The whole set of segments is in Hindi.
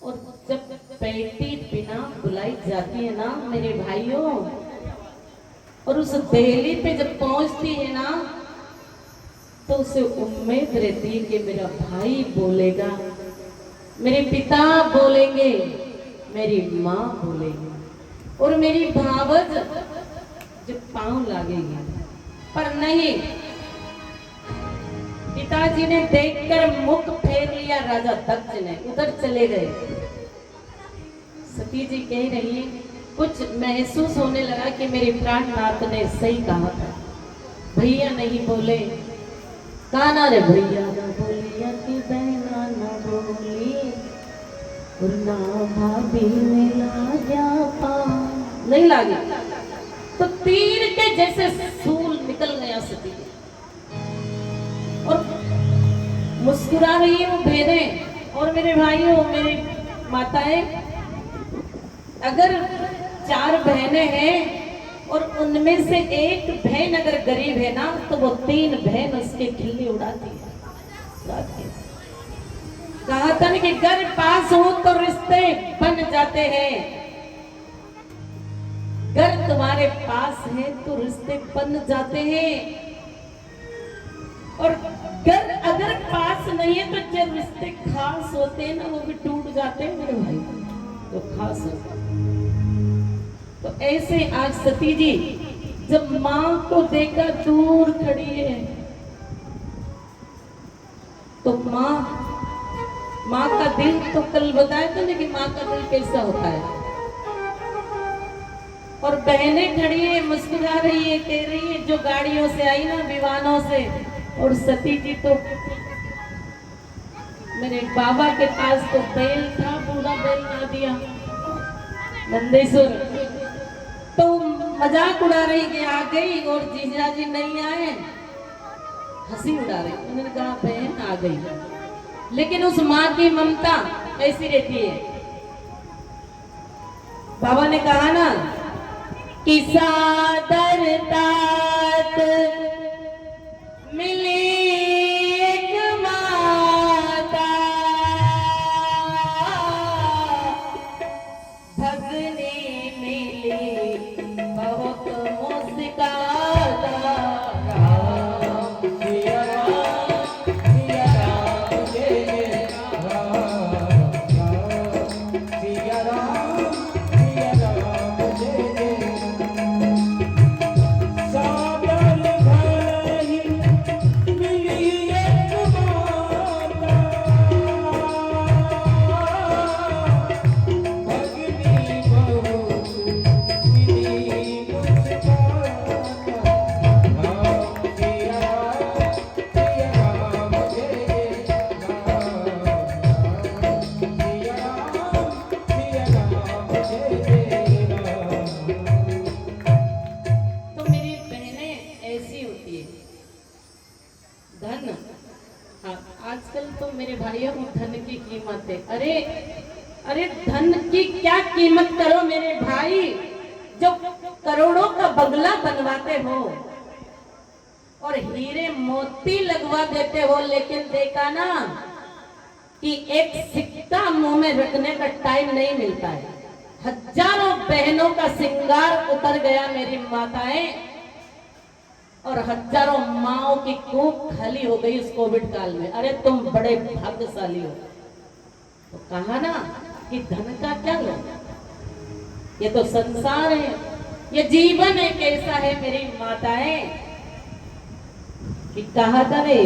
और जब बेटी बिना बुलाई जाती है ना मेरे भाइयों, और उस बेली पे जब पहुंचती है ना, तो उसे उम्मीद रहती है कि मेरा भाई बोलेगा, मेरे पिता बोलेंगे, मेरी माँ बोलेगी और मेरी भावज जो पांव लागेगी। पर नहीं, पिताजी ने देखकर मुख फेर लिया राजा दक्ष ने, उधर चले गए। सती जी कह रही है कुछ महसूस होने लगा कि मेरे प्राणनाथ ने सही कहा था। भैया नहीं बोले, काना रे भैया ना बोलिया कि बहना ना बोली, और ना भाभी में लाजा पा नहीं लागी, तो तीर के जैसे सूल निकल गया सती जी और मुस्कुरा रही है वो बहनें। और मेरे भाइयों, मेरे माताएं, अगर 4 बहनें हैं और उनमें से एक बहन अगर गरीब है ना, तो वो 3 बहन उसके खिल्ली उड़ाती है। कहा था ना कि घर पास हो तो रिश्ते बन जाते हैं। घर तुम्हारे पास है तो रिश्ते बन जाते हैं, और घर अगर पास नहीं है तो जो रिश्ते खास होते हैं ना, वो भी टूट जाते हैं मेरे भाई, तो खास होता। तो ऐसे आज सती जी जब मां को देखा दूर खड़ी है, तो मां का दिल, तो कल बताया था ना कि मां का दिल कैसा होता है। और बहनें खड़ी है, मुस्कुरा रही है, कह रही है जो गाड़ियों से आई ना, विमानों से, और सती जी तो मेरे बाबा के पास तो बैल था, पूरा बैल ना दिया नंदेश्वर, तो मजाक उड़ा रही कि आ गई और जीजा जी नहीं आए, हंसी उड़ा रही। उन्होंने कहा बहन आ गई, लेकिन उस माँ की ममता ऐसी रहती है। बाबा ने कहा ना कि सादर तात मिली एक माता, भगनी मिली बहुत मुस्काता। राम सिया राम, सिया राम जय जय राम, सिया राम, सिया राम जय जय। सादर भलहि मिली एक माता, भगनी बहुत मिली मुस्काता। राम सिया राम, सिया राम जय जय राम, सिया राम, सिया राम जय जय राम। तो मेरी बहनें ऐसी होती है। धन, हाँ, आजकल तो मेरे भाइयों को धन की कीमत है। अरे अरे धन की क्या कीमत करो मेरे भाई, जो करोड़ों का बंगला बनवाते हो और हीरे मोती लगवा देते हो, लेकिन देखा ना कि एक सिक्का मुंह में रखने का टाइम नहीं मिलता है। हजारों बहनों का श्रृंगार उतर गया मेरी माताएं, और हजारों माओं की कूप खाली हो गई इस कोविड काल में। अरे तुम बड़े भाग्यशाली हो। तो कहा ना कि धन का क्या लो, ये तो संसार है, ये जीवन है, कैसा है मेरी माताएं, कि कहा था रे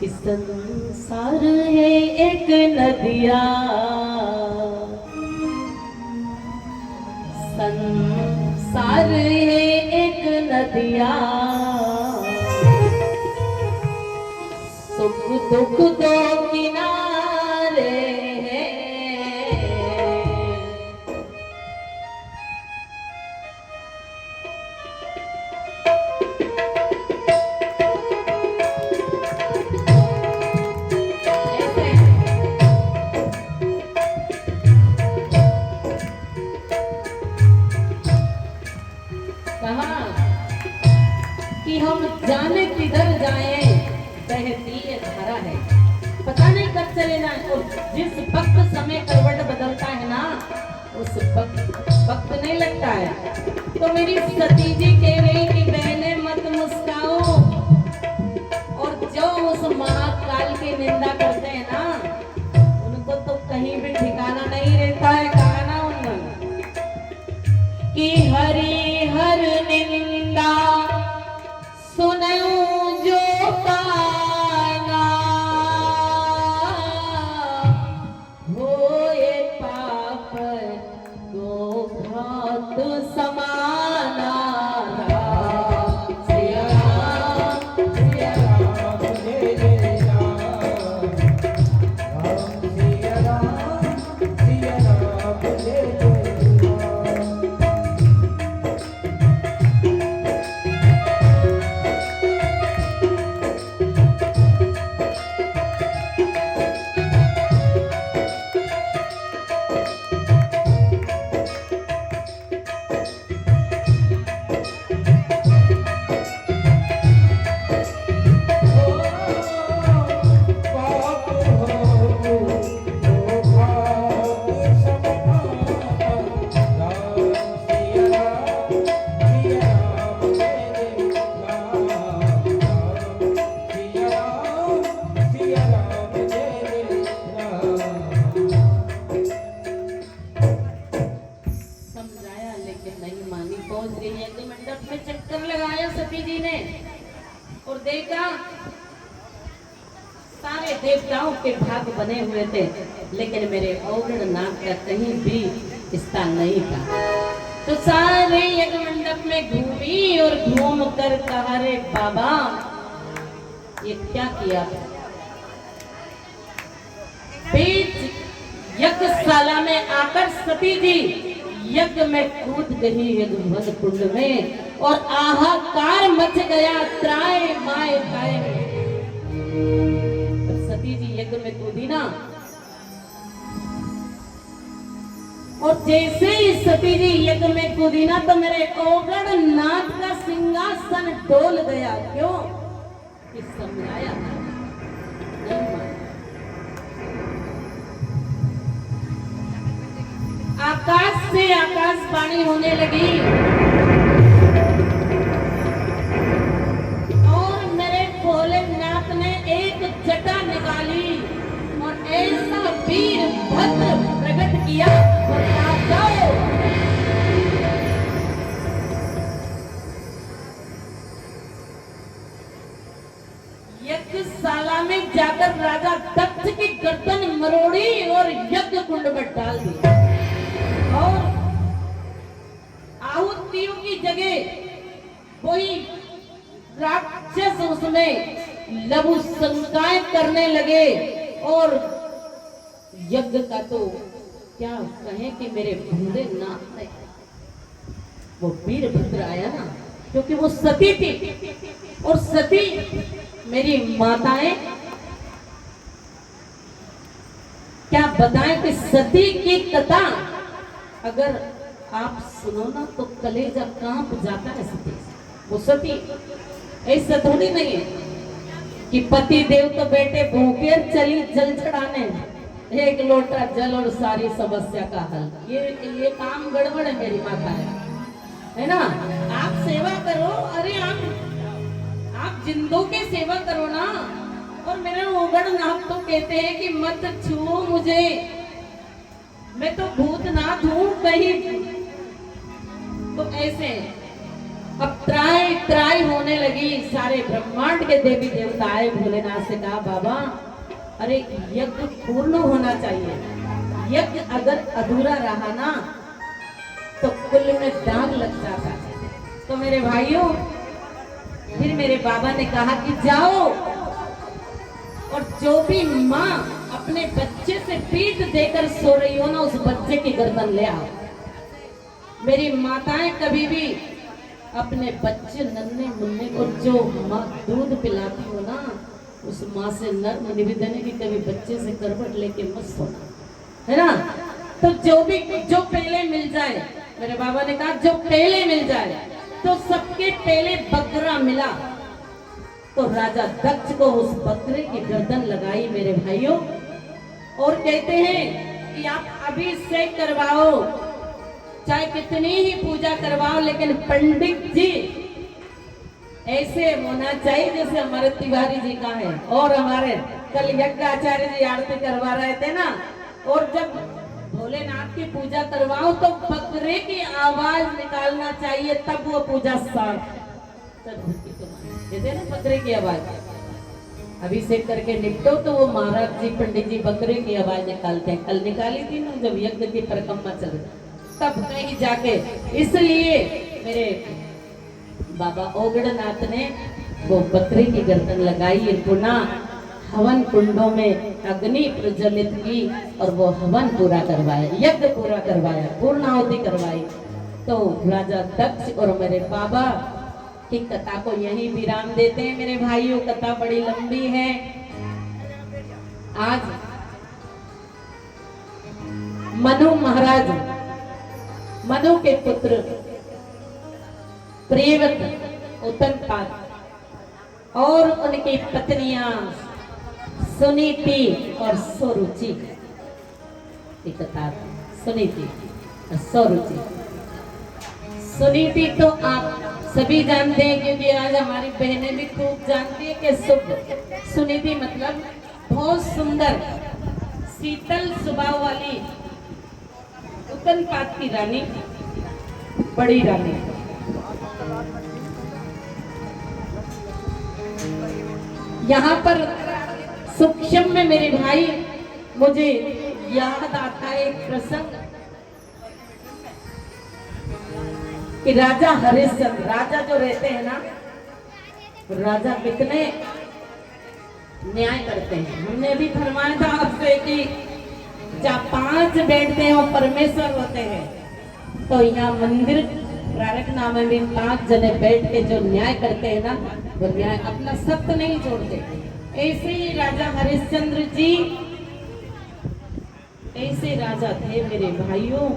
कि संसार है एक नदिया, संसार है एक नदिया, सुख दुख दो किनारे हैं। कि हम जाने किधर जाएं, बहती ये धारा है, पता नहीं कब चले जाए। और जिस वक्त समय करवट बदलता है ना, उस वक्त नहीं लगता है। तो मेरी सती जी कह रही कि बहने मत मुस्काओ, और जो उस महाकाल की निंदा करते हैं ना, उनको तो कहीं भी ठिकाना नहीं रहता है। कहा ना उन्होंने कि हरि हर निंदा सुनऊं जो काना, होए पाप दो घात समाना। सिया राम जय जय राम। राम सिया राम जय जय राम। समझाया लेकिन नहीं मानी। पहुंच गई यज्ञ मंडप में, चक्कर लगाया सती जी ने और देखा सारे देवताओं के भाग बने हुए थे, लेकिन मेरे अवगण नाथ का कहीं भी स्थान नहीं था। तो सारे यज्ञ मंडप में घूमी और घूम कर कहा, रे बाबा ये क्या किया? बीच यज्ञशाला में आकर सती जी यज्ञ में कूद गई यज्ञ कुंड में, और आहाकार मच गया त्राय माय काय। सती जी यज्ञ में कूदी ना, और जैसे ही सती जी यज्ञ में कूदी ना, तो मेरे ओगण नाथ का सिंहासन डोल गया। क्यों? कि समझाया नहीं माना। आकाश से आकाशवाणी होने लगी और मेरे भोलेनाथ ने एक जटा निकाली और ऐसा वीरभद्र प्रकट किया और कहा, जाओ यज्ञशाला में जाकर राजा दक्ष की गर्दन मरोड़ी और यज्ञ कुंड में डाल दिया। और आहुतियों की जगह वही राक्षस उसमें लघु शंकाएं करने लगे। और यज्ञ का तो क्या कहें कि मेरे भोलेनाथ ने वो वीरभद्र आया ना, क्योंकि वो सती थी, और सती मेरी माताएं क्या बताएं कि सती की कथा अगर आप सुनो ना तो कलेजा कांप जाता है सती से। वो सती ऐसा थोड़ी नहीं है कि पति देव तो बेटे भूखे चली जल चढ़ाने, एक लोटा जल और सारी समस्या का हल। ये काम गड़बड़ है मेरी माता है ना। आप सेवा करो, अरे आप जिंदों की सेवा करो ना। और मेरे ओगण नाथ तो कहते हैं कि मत छुओ मुझे, मैं तो भूतनाथ हूं कहीं। तो ऐसे अब त्राय त्राय होने लगी। सारे ब्रह्मांड के देवी देवता आए, भोलेनाथ से कहा, बाबा अरे यज्ञ पूर्ण होना चाहिए। यज्ञ अगर अधूरा रहा ना तो कुल में दाग लग जाता है। तो मेरे भाइयों, फिर मेरे बाबा ने कहा कि जाओ और जो भी माँ अपने बच्चे से पीठ देकर सो रही हो ना, उस बच्चे की गर्दन ले आओ। मेरी माताएं कभी भी अपने बच्चे नन्हे मुन्ने को जो माँ दूध पिलाती हो ना, उस माँ से नर्म निवेदन है कि कभी बच्चे से करवट लेके मत सोना, है ना। तो जो पहले मिल जाए, मेरे बाबा ने कहा जो पहले मिल जाए, तो सबके पहले बकरा मिला तो राजा दक्ष को उस बकरे की गर्दन लगाई मेरे भाइयों, और कहते हैं कि आप अभिषेक करवाओ, चाहे कितनी ही पूजा करवाओ, लेकिन पंडित जी ऐसे होना चाहिए जैसे हमारे तिवारी जी का है। और हमारे कल यज्ञ आचार्य जी आरती करवा रहे थे ना, और जब भोलेनाथ की पूजा करवाओ तो बकरे की आवाज निकालना चाहिए, तब वो पूजा देते ना, बकरे की आवाज। अभिषेक करके निपटो तो वो महाराज जी पंडित जी बकरे की आवाज निकालते हैं। कल निकाली थी ना जब यज्ञ की परिक्रमा चल रही, तब कहीं जाके। इसलिए मेरे बाबा ओगड़नाथ ने वो बकरे की गर्दन लगाई, पुनः हवन कुंडों में अग्नि प्रज्वलित की और वो हवन पूरा करवाया, यज्ञ पूरा करवाया, पूर्णाहुति करवाई। तो राजा दक्ष और मेरे बाबा की कथा को यही विराम देते हैं मेरे भाइयों। कथा बड़ी लंबी है। आज मनु महाराज, मनु के पुत्र प्रियव्रत, उत्तनपाद और उनकी पत्नियां सुनीति और सुरुचि की कथा। सुनीति और सुरुचि, सुनीति तो आप सभी जानते हैं क्योंकि आज हमारी बहनें भी खूब जानती है कि शुभ। सुनीति मतलब बहुत सुंदर शीतल स्वभाव वाली उत्तनपाद की रानी, बड़ी रानी। यहाँ पर सूक्ष्म में मेरे भाई मुझे याद आता है एक प्रसंग कि राजा हरिश्चंद्र, राजा जो रहते हैं ना, राजा कितने न्याय करते हैं। हमने अभी फरमाया था आपसे कि जहाँ 5 बैठते हैं वो परमेश्वर होते हैं, तो यहाँ मंदिर प्रार्थना में भी 5 जने बैठ के जो न्याय करते हैं ना, वो न्याय अपना सत्य नहीं छोड़ते। ऐसे ही राजा हरिश्चंद्र जी ऐसे राजा थे मेरे भाइयों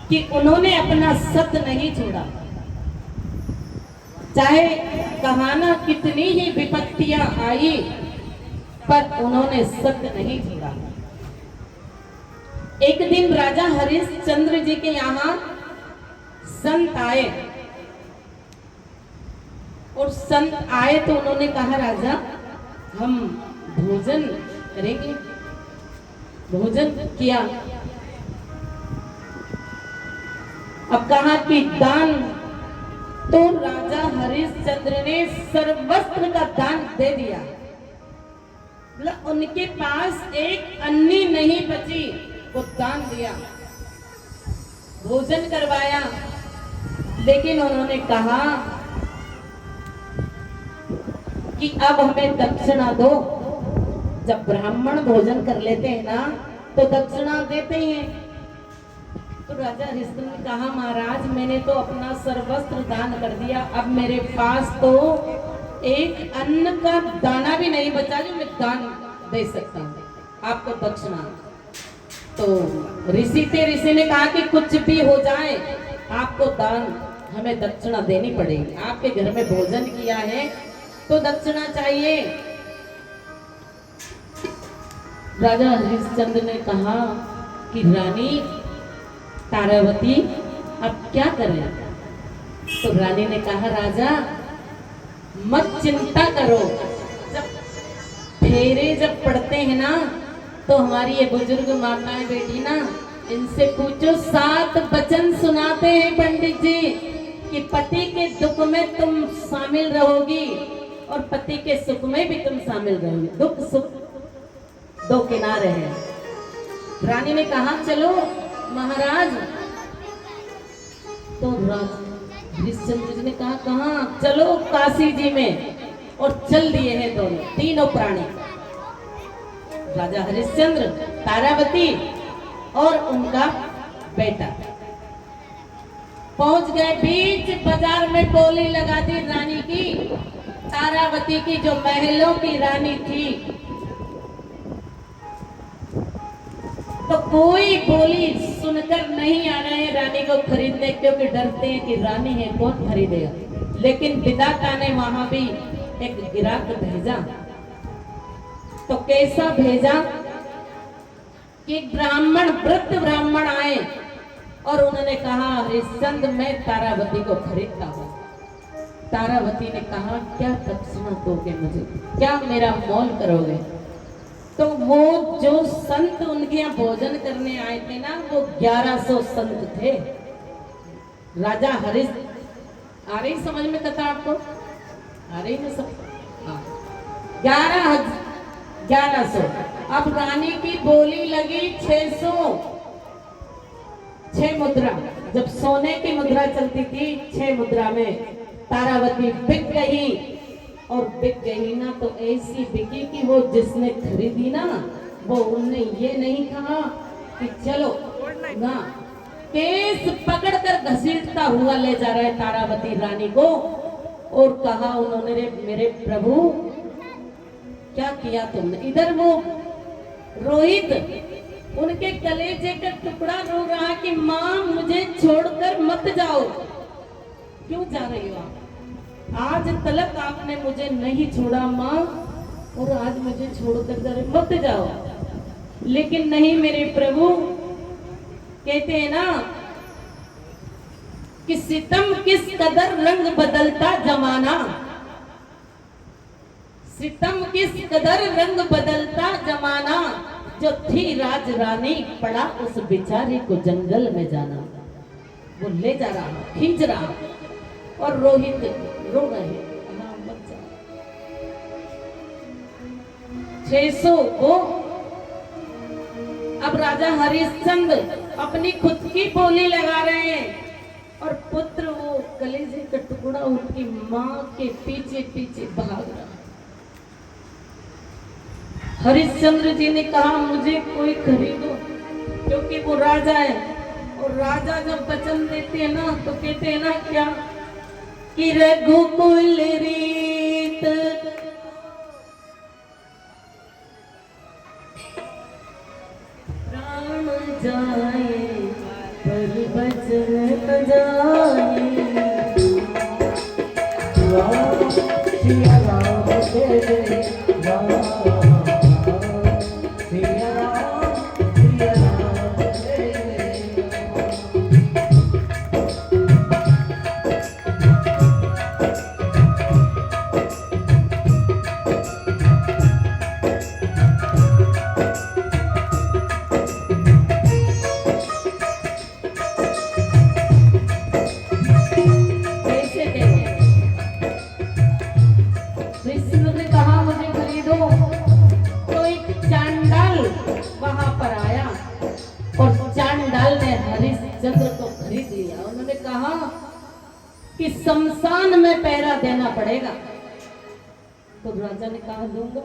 कि उन्होंने अपना सत्य नहीं छोड़ा। चाहे कहाना कितनी ही विपत्तियां आई, पर उन्होंने सत्य नहीं छोड़ा। एक दिन राजा हरिश्चंद्र जी के यहाँ संत आए, और संत आए तो उन्होंने कहा राजा हम भोजन करेंगे। भोजन किया। अब कहा कि दान, तो राजा हरिश्चंद्र ने सर्वस्त्र का दान दे दिया। मतलब उनके पास एक अन्नी नहीं बची, वो दान दिया, भोजन करवाया। लेकिन उन्होंने कहा कि अब हमें दक्षिणा दो। जब ब्राह्मण भोजन कर लेते हैं ना तो दक्षिणा देते हैं। तो राजा हरिश्चंद्र ने कहा महाराज मैंने तो अपना सर्वस्त्र दान कर दिया, अब मेरे पास तो एक अन्न का दाना भी नहीं बचा जो मैं दान दे सकता हूँ, आपको दक्षिणा। तो ऋषि ने कहा कि कुछ भी हो जाए आपको दान, हमें दक्षिणा देनी पड़ेगी। आपके घर में भोजन किया है तो दक्षिणा चाहिए। राजा हरिश्चंद्र ने कहा कि रानी तारावती अब क्या करें? तो रानी ने कहा राजा मत चिंता करो, जब फेरे जब पड़ते हैं ना तो हमारी ये बुजुर्ग माताएं बेटी ना, इनसे पूछो 7 वचन सुनाते हैं पंडित जी कि पति के दुख में तुम शामिल रहोगी और पति के सुख में भी तुम शामिल रहोगी। दुख सुख 2 किनारे हैं। रानी ने कहा चलो महाराज। तो हरिश्चंद्र जी ने कहा कहाँ? चलो काशी जी में। और चल दिए हैं दोनों, तीनों प्राणी, राजा हरिश्चंद्र, तारावती और उनका बेटा। पहुंच गए, बीच बाजार में बोली लगा दी रानी की, तारावती की जो महलों की रानी थी। तो कोई बोली सुनकर नहीं आ रहे हैं रानी को खरीदने, क्योंकि डरते हैं कि रानी है कौन खरीदेगा। लेकिन विधाता ने वहां भी एक गिराक भेजा। तो कैसा भेजा कि एक ब्राह्मण, वृद्ध ब्राह्मण आए और उन्होंने कहा, हरिश्चंद्र मैं तारावती को खरीदता हूँ। तारावती ने कहा, क्या दक्षिणा दोगे मुझे, क्या मेरा मोल करोगे? तो वो जो संत उनके यहाँ भोजन करने आए थे ना, वो 1100 संत थे। राजा हरिश, आ रही समझ में कथा आपको? आ रही ना सब? हाँ, 1100। अब रानी की बोली लगी 600, 6 मुद्रा। जब सोने की मुद्रा चलती थी, 6 मुद्रा में तारावती बिक गई। और बिक गई ना तो ऐसी बिकी कि वो जिसने खरीदी ना, वो उनने ये नहीं कहा कि चलो ना, केस पकड़कर घसीटता हुआ ले जा रहा है तारावती रानी को। और कहा उन्होंने, मेरे प्रभु क्या किया तुमने? इधर वो रोहित उनके कलेजे का टुकड़ा रो रहा कि माँ मुझे छोड़कर मत जाओ। क्यों जा रही हो आप? आज तलक आपने मुझे नहीं छोड़ा माँ, और आज मुझे छोड़कर जा रहे, मत जाओ। लेकिन नहीं मेरे प्रभु, कहते हैं ना कि सितम किस कदर रंग बदलता जमाना, सितम किस कदर रंग बदलता जमाना, जो थी राज रानी पड़ा उस बेचारे को जंगल में जाना। वो ले जा रहा, खींच रहा, और रोहित रो रहे, कहा मत जा। 600 को अब राजा हरिश्चंद्र अपनी खुद की बोली लगा रहे हैं, और पुत्र वो कलेजे का टुकड़ा उनकी माँ के पीछे पीछे भाग रहा। हरिश्चंद्र जी ने कहा, मुझे कोई खरीदो, क्योंकि वो राजा है, और राजा जब वचन देते हैं ना तो कहते हैं ना क्या कि रघुकुल रीत प्राण जाए पर वचन न जाए। राम सिया राम जय जय राम, सिया राम जय जय कैसे देंगे? कृष्ण ने कहा मुझे खरीदो, तो एक चांडाल वहां पर आया, और चांडाल ने हरिश्चंद्र को खरीद लिया। उन्होंने कहा कि शमशान में पहरा देना पड़ेगा। तो राजा ने कहा, दूंगा,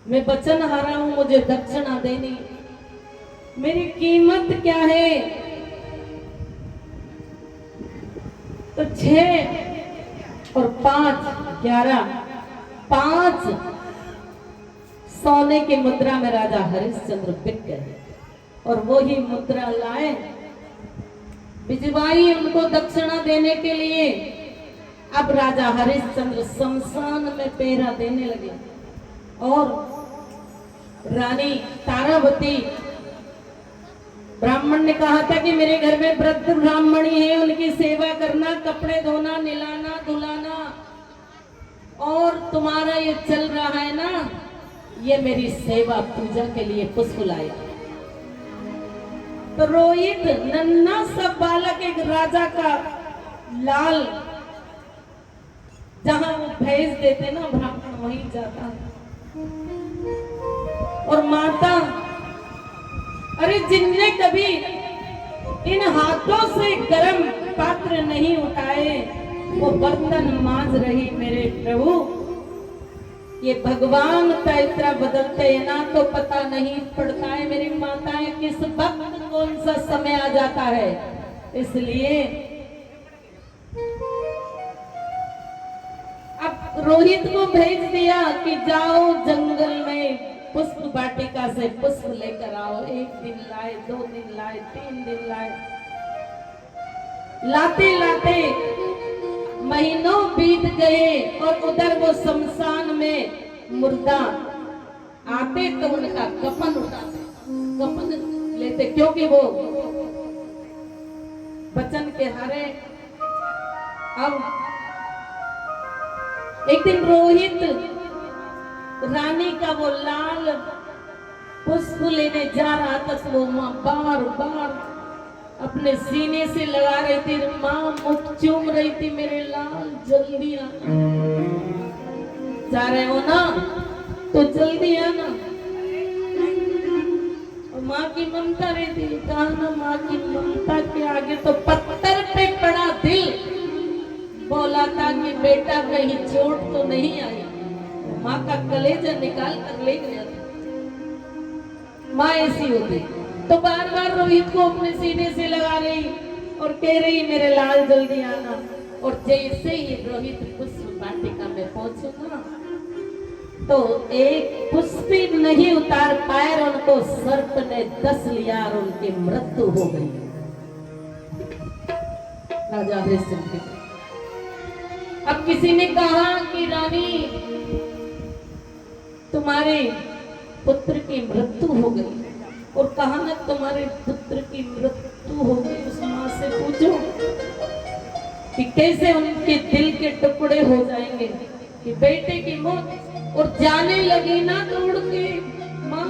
मैं वचन हारा हूं, मुझे दक्षिणा देनी, मेरी कीमत क्या है? तो 6 और 5 11, 5 सोने की मुद्रा में राजा हरिश्चंद्र बिक गए, और वो ही मुद्रा लाए बिजबाई उनको दक्षिणा देने के लिए। अब राजा हरिश्चंद्र शमशान में पहरा देने लगे, और रानी तारावती, ब्राह्मण ने कहा था कि मेरे घर में वृद्ध ब्राह्मणी है, उनकी सेवा करना, कपड़े धोना, निलाना, धुलाना, और तुम्हारा ये चल रहा है ना, ये मेरी सेवा पूजा के लिए पुष्प लाए। तो रोहित नन्हा सा बालक, एक राजा का लाल, जहां वो भेज देते ना ब्राह्मण, वहीं जाता है। और माता, अरे जिनने कभी इन हाथों से गर्म पात्र नहीं उठाए, वो बर्तन मांज रही मेरे प्रभु। ये भगवान का इतना बदलते हैं ना तो पता नहीं पड़ता है मेरी माताएं, किस वक्त कौन सा समय आ जाता है। इसलिए अब रोहित को भेज दिया कि जाओ जंगल में पुष्प वाटिका से पुष्प लेकर आओ। 1 दिन लाए, 2 दिन लाए, 3 दिन लाए, लाते लाते महीनों बीत गए, और उधर वो शमशान में मुर्दा आते तो उनका कफन उठाते। कफन लेते, क्योंकि वो वचन के हारे। अब एक दिन रोहित रानी का वो लाल पुष्प लेने जा रहा था, तो वो माँ बार बार अपने सीने से लगा रही थी, माँ मुख चूम रही थी, मेरे लाल जल्दी आना, जा रहे हो ना तो जल्दी आना। और माँ की ममता रहती है, कहा ना माँ की ममता के आगे तो पत्थर पे पड़ा दिल। बोला था कि बेटा कहीं चोट तो नहीं आई, माँ का कलेजा निकाल कर ले गया था। माँ ऐसी होती तो बार बार रोहित को अपने सीने से लगा रही और कह रही मेरे लाल जल्दी आना। और जैसे ही रोहित पुष्प वाटिका में पहुंचेगा तो एक पुष्प भी नहीं उतार पाए और उनको सर्प ने डस लिया और उनकी मृत्यु हो गई। राजा हरिश्चंद्र। अब किसी ने कहा कि रानी तुम्हारे पुत्र की मृत्यु हो गई, और कहा ना तुम्हारे पुत्र की मृत्यु हो गई, उस माँ से पूछो कि कैसे उनके दिल के टुकड़े हो जाएंगे कि बेटे की मौत। और जाने लगी ना दौड़ के माँ,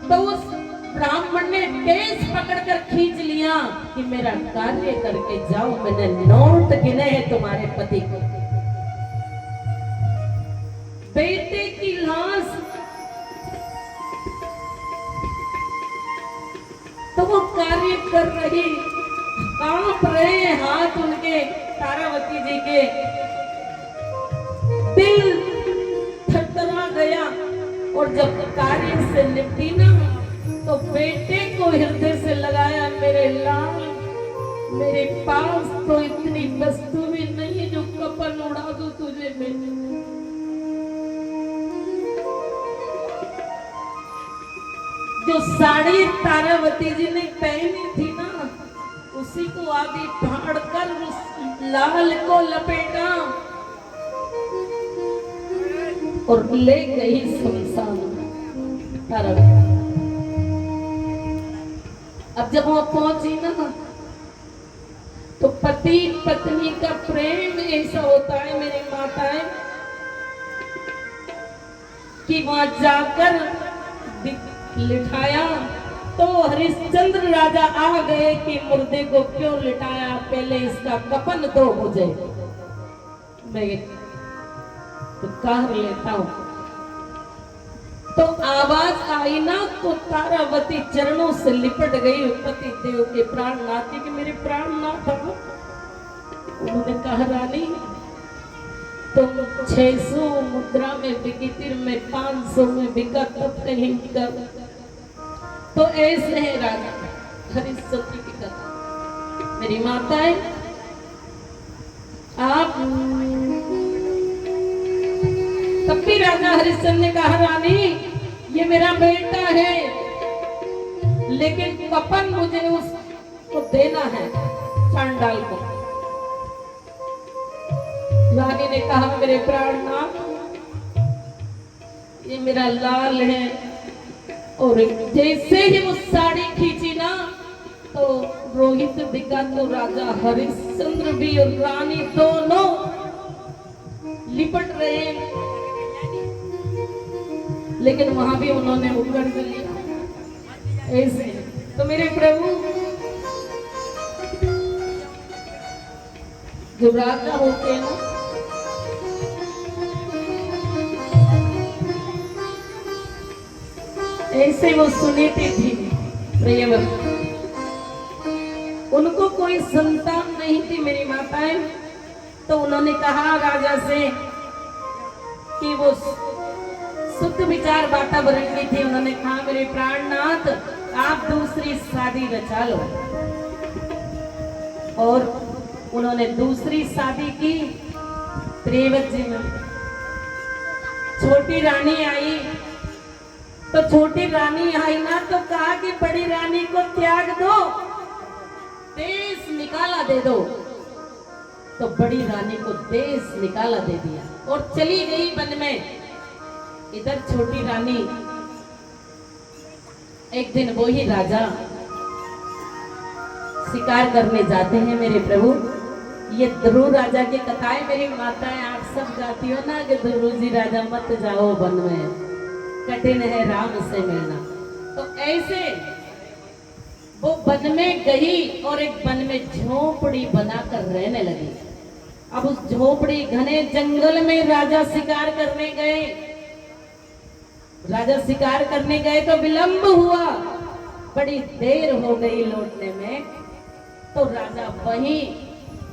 तो उस ब्राह्मण ने केस पकड़कर खींच लिया कि मेरा कार्य करके जाओ, मैंने नोट गिने हैं तुम्हारे पति को। बेटे की लाश तो वो कार्य कर रही, कांप रहे हाथ उनके, तारावती जी के दिल थरथरा गया। और जब कार्य से निपटी ना तो बेटे को हृदय से लगाया, मेरे लाल मेरे पास तो इतनी वस्तु भी नहीं जो कपन उड़ा दूं तुझे मैं। जो साड़ी तारावती जी ने पहनी थी ना, उसी को आगे फाड़ कर उस लाल को लपेटा और ले गई शमशान तारावती। अब जब वहां पहुंची ना तो पति पत्नी का प्रेम ऐसा होता है मेरी माताएं कि वहां जाकर लिटाया तो हरिश्चंद्र राजा आ गए कि मुर्दे को क्यों लिटाया, पहले इसका कफन दो मुझे, मैं तो कर लेता हूं। तो आवाज आई ना तो तारावती चरणों से लिपट गई पति देव के प्राणनाथ के, मेरे प्राणनाथ। उन्होंने कहा रानी तुम 600 मुद्रा में बिकी, तिर में 500 में बिका, तब कहीं बिका। तो ऐसे है राजा हरिश्चंद्र की कथा। मेरी माताएं आप तब भी राजा हरिश्चंद्र ने कहा रानी ये मेरा बेटा है, लेकिन कफन मुझे उसको देना है, चांडाल को। रानी ने कहा मेरे प्राणनाथ ये मेरा लाल है। और जैसे ही वो साड़ी खींची ना तो रोहित दिखा तो राजा हरिश्चंद्र भी और रानी दोनों लिपट रहे, लेकिन वहां भी उन्होंने उकड़ लिया ऐसे। तो मेरे प्रभु जो राजा होते हैं ना, ऐसे वो सुनीति थी प्रियवती, उनको कोई संतान नहीं थी मेरी माताएं। तो उन्होंने कहा राजा से कि वो शुद्ध विचार वातावरण की थी। उन्होंने कहा मेरे प्राणनाथ आप दूसरी शादी रचा लो। और उन्होंने दूसरी शादी की त्रेवत जी में। छोटी रानी आई तो छोटी रानी आई ना तो कहा कि बड़ी रानी को त्याग दो, देश निकाला दे दो। तो बड़ी रानी को देश निकाला दे दिया और चली गई वन में। इधर छोटी रानी एक दिन वो ही राजा शिकार करने जाते हैं मेरे प्रभु। ये ध्रुव राजा की कथाएं मेरी माताएं आप सब गाती हो ना कि ध्रुव जी राजा मत जाओ वन में, कठिन है राम से मिलना। तो ऐसे वो वन में गई और एक वन में झोपड़ी बनाकर रहने लगी। अब उस झोपड़ी घने जंगल में राजा शिकार करने गए। राजा शिकार करने गए तो विलंब हुआ, बड़ी देर हो गई लौटने में। तो राजा वहीं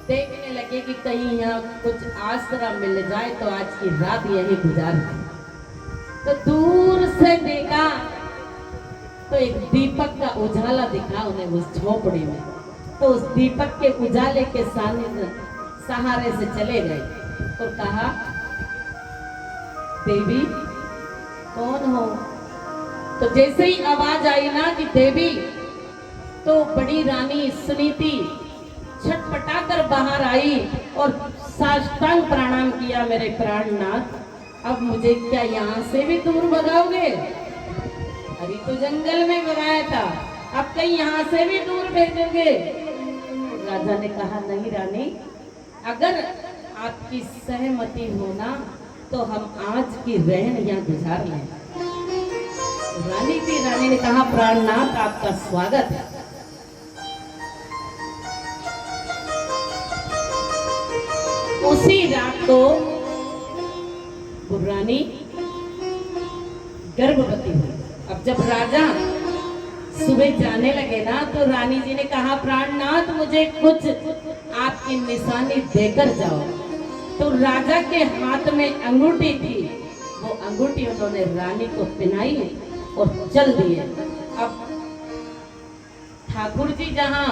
देखने लगे कि कहीं यहाँ कुछ आसरा मिल जाए तो आज की रात यहीं गुजार दें। तो दूर से देखा तो एक दीपक का उजाला दिखा उन्हें उस झोपड़ी में। तो उस दीपक के उजाले के सहारे से चले गए और कहा, देवी कौन हो? तो जैसे ही आवाज आई ना कि देवी, तो बड़ी रानी सुनीति छटपटा कर बाहर आई और साष्टांग प्रणाम किया, मेरे प्राणनाथ अब मुझे क्या यहाँ से भी दूर भगाओगे? अभी तो जंगल में भगाया था, अब कहीं यहाँ से भी दूर भेजोगे? राजा ने कहा, नहीं रानी, अगर आपकी सहमति हो ना तो हम आज की रहन यहाँ गुजार लें। रानी ने कहा, प्राणनाथ आपका स्वागत है। उसी रात को वो रानी गर्भवती हुई। अब जब राजा सुबह जाने लगे ना तो रानी जी ने कहा, प्राणनाथ मुझे कुछ आपकी निशानी देकर जाओ। तो राजा के हाथ में अंगूठी थी, वो अंगूठी उन्होंने रानी को पहनाई और चल दिए। अब ठाकुर जी जहाँ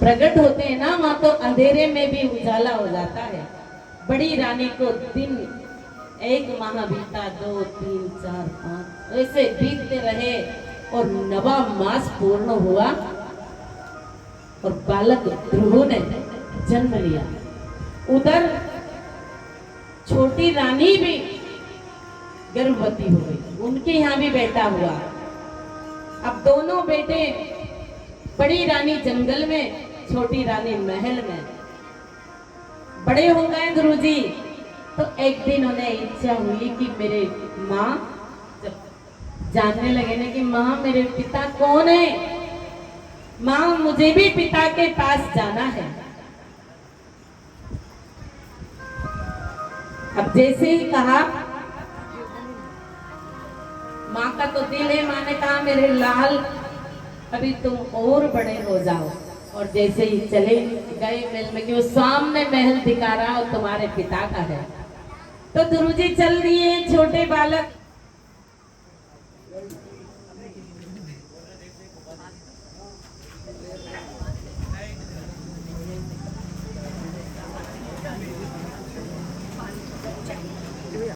प्रकट होते हैं ना वहां तो अंधेरे में भी उजाला हो जाता है। बड़ी रानी को दिन 1 माह बीता, 2, 3, 4, 5 ऐसे बीतते रहे और 9वां मास पूर्ण हुआ और बालक ध्रुव ने जन्म लिया। उधर छोटी रानी भी गर्भवती हो गई, उनके यहाँ भी बेटा हुआ। अब दोनों बेटे, बड़ी रानी जंगल में, छोटी रानी महल में। बड़े हो गए ध्रुव जी, तो एक दिन उन्हें इच्छा हुई कि मेरे माँ, जब जानने लगे ना कि माँ मेरे पिता कौन है, माँ मुझे भी पिता के पास जाना है। अब जैसे ही कहा, माँ का तो दिल है, माँ ने कहा मेरे लाल अभी तुम और बड़े हो जाओ। और जैसे ही चले गए महल में कि वो सामने महल दिखा रहा और तुम्हारे पिता का है। तो ध्रुव जी चल दिए, छोटे बालक